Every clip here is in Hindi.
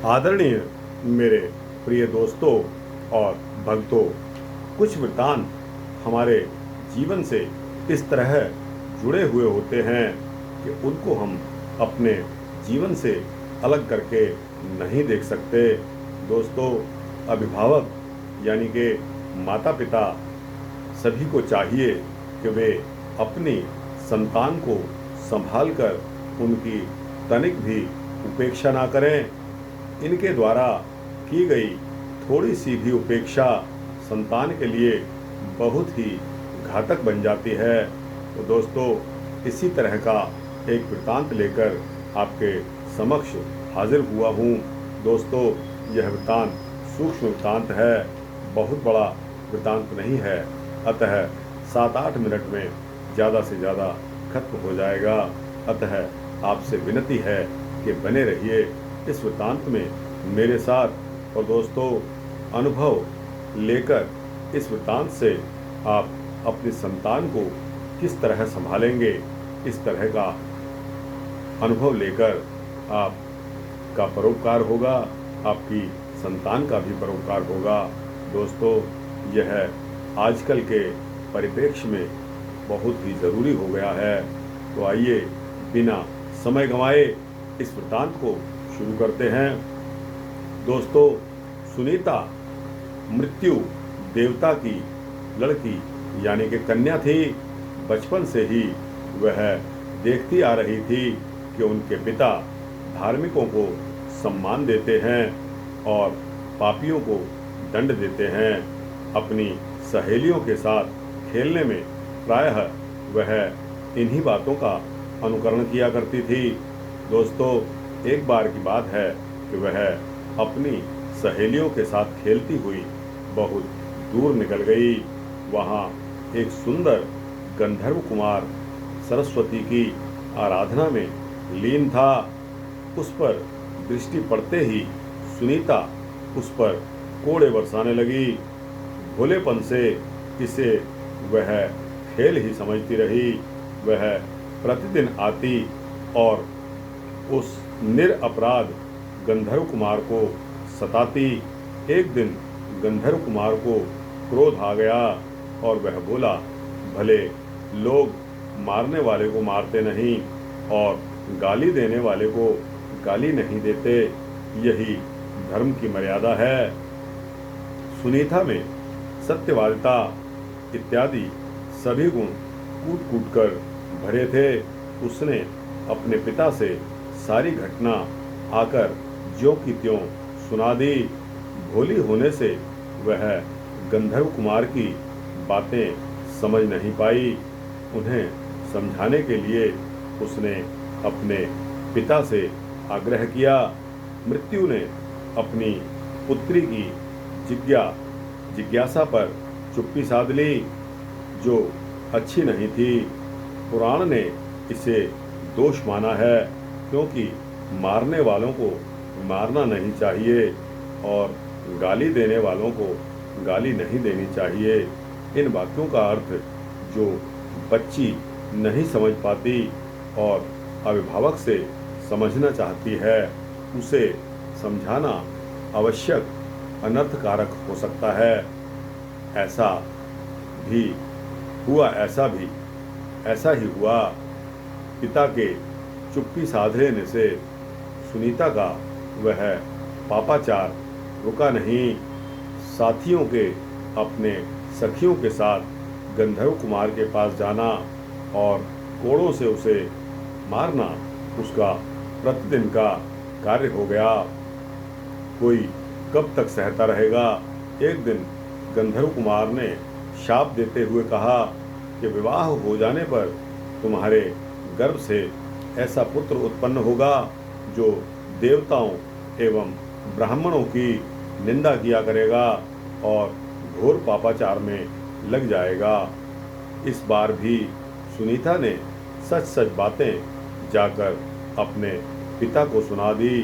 आदरणीय मेरे प्रिय दोस्तों और भक्तों, कुछ वृत्तांत हमारे जीवन से इस तरह जुड़े हुए होते हैं कि उनको हम अपने जीवन से अलग करके नहीं देख सकते। दोस्तों, अभिभावक यानी कि माता पिता सभी को चाहिए कि वे अपनी संतान को संभाल कर उनकी तनिक भी उपेक्षा ना करें। इनके द्वारा की गई थोड़ी सी भी उपेक्षा संतान के लिए बहुत ही घातक बन जाती है। तो दोस्तों, इसी तरह का एक वृत्तांत लेकर आपके समक्ष हाजिर हुआ हूँ। दोस्तों, यह वृत्तांत सूक्ष्म वृत्तांत है, बहुत बड़ा वृत्तांत नहीं है, अतः 7-8 मिनट में ज़्यादा से ज़्यादा खत्म हो जाएगा। अतः आपसे विनती है कि बने रहिए इस वृत्तांत में मेरे साथ। और दोस्तों, अनुभव लेकर इस वृत्तांत से आप अपनी संतान को किस तरह संभालेंगे, इस तरह का अनुभव लेकर आपका परोपकार होगा, आपकी संतान का भी परोपकार होगा। दोस्तों, यह आजकल के परिप्रेक्ष्य में बहुत ही ज़रूरी हो गया है। तो आइए बिना समय गंवाए इस वृत्तांत को शुरू करते हैं। दोस्तों, सुनीता मृत्यु देवता की लड़की यानी कि कन्या थी। बचपन से ही वह देखती आ रही थी कि उनके पिता धार्मिकों को सम्मान देते हैं और पापियों को दंड देते हैं। अपनी सहेलियों के साथ खेलने में प्रायः वह इन्हीं बातों का अनुकरण किया करती थी। दोस्तों, एक बार की बात है कि वह अपनी सहेलियों के साथ खेलती हुई बहुत दूर निकल गई। वहाँ एक सुंदर गंधर्व कुमार सरस्वती की आराधना में लीन था। उस पर दृष्टि पड़ते ही सुनीता उस पर कोड़े बरसाने लगी। भोलेपन से इसे वह खेल ही समझती रही। वह प्रतिदिन आती और उस निरपराध गंधर्व कुमार को सताती। एक दिन गंधर्व कुमार को क्रोध आ गया और वह बोला, भले लोग मारने वाले को मारते नहीं और गाली देने वाले को गाली नहीं देते, यही धर्म की मर्यादा है। सुनीता में सत्यवादिता इत्यादि सभी गुण कूट कूट कर भरे थे। उसने अपने पिता से सारी घटना आकर ज्यों की त्यों सुना दी। भोली होने से वह गंधर्व कुमार की बातें समझ नहीं पाई। उन्हें समझाने के लिए उसने अपने पिता से आग्रह किया। मृत्यु ने अपनी पुत्री की जिज्ञासा पर चुप्पी साध ली, जो अच्छी नहीं थी। पुराण ने इसे दोष माना है, क्योंकि मारने वालों को मारना नहीं चाहिए और गाली देने वालों को गाली नहीं देनी चाहिए। इन वाक्यों का अर्थ जो बच्ची नहीं समझ पाती और अभिभावक से समझना चाहती है, उसे समझाना आवश्यक अनर्थकारक हो सकता है। ऐसा ही हुआ। पिता के चुप्पी साध लेने से सुनीता का वह पापाचार रुका नहीं। साथियों के अपने सखियों के साथ गंधर्व कुमार के पास जाना और कोड़ों से उसे मारना उसका प्रतिदिन का कार्य हो गया। कोई कब तक सहता रहेगा। एक दिन गंधर्व कुमार ने शाप देते हुए कहा कि विवाह हो जाने पर तुम्हारे गर्भ से ऐसा पुत्र उत्पन्न होगा जो देवताओं एवं ब्राह्मणों की निंदा किया करेगा और घोर पापाचार में लग जाएगा। इस बार भी सुनीता ने सच सच बातें जाकर अपने पिता को सुना दी।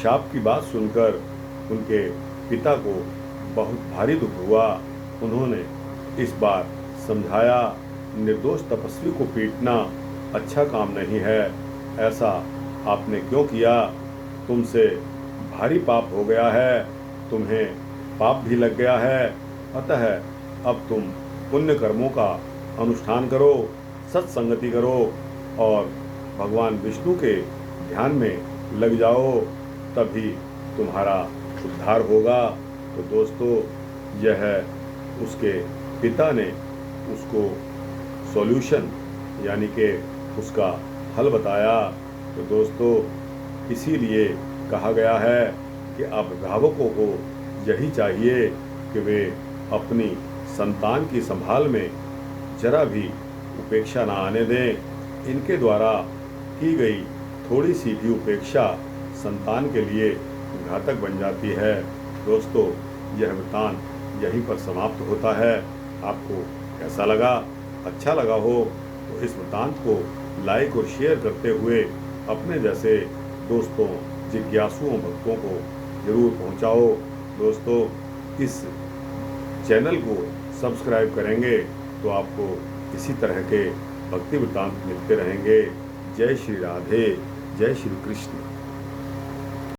शाप की बात सुनकर उनके पिता को बहुत भारी दुख हुआ। उन्होंने इस बार समझाया, निर्दोष तपस्वी को पीटना अच्छा काम नहीं है। ऐसा आपने क्यों किया? तुमसे भारी पाप हो गया है, तुम्हें पाप भी लग गया है, अतः अब तुम पुण्य कर्मों का अनुष्ठान करो, सत्संगति करो और भगवान विष्णु के ध्यान में लग जाओ, तभी तुम्हारा उद्धार होगा। तो दोस्तों, यह उसके पिता ने उसको सॉल्यूशन यानी कि उसका हल बताया। तो दोस्तों, इसीलिए कहा गया है कि अभिभावकों को यही चाहिए कि वे अपनी संतान की संभाल में जरा भी उपेक्षा ना आने दें। इनके द्वारा की गई थोड़ी सी भी उपेक्षा संतान के लिए घातक बन जाती है। दोस्तों, यह वृत्तांत यहीं पर समाप्त होता है। आपको कैसा लगा? अच्छा लगा हो तो इस वृत्तांत को लाइक और शेयर करते हुए अपने जैसे दोस्तों, जिज्ञासुओं, भक्तों को जरूर पहुंचाओ। दोस्तों, इस चैनल को सब्सक्राइब करेंगे तो आपको इसी तरह के भक्ति वृत्तांत मिलते रहेंगे। जय श्री राधे, जय श्री कृष्ण।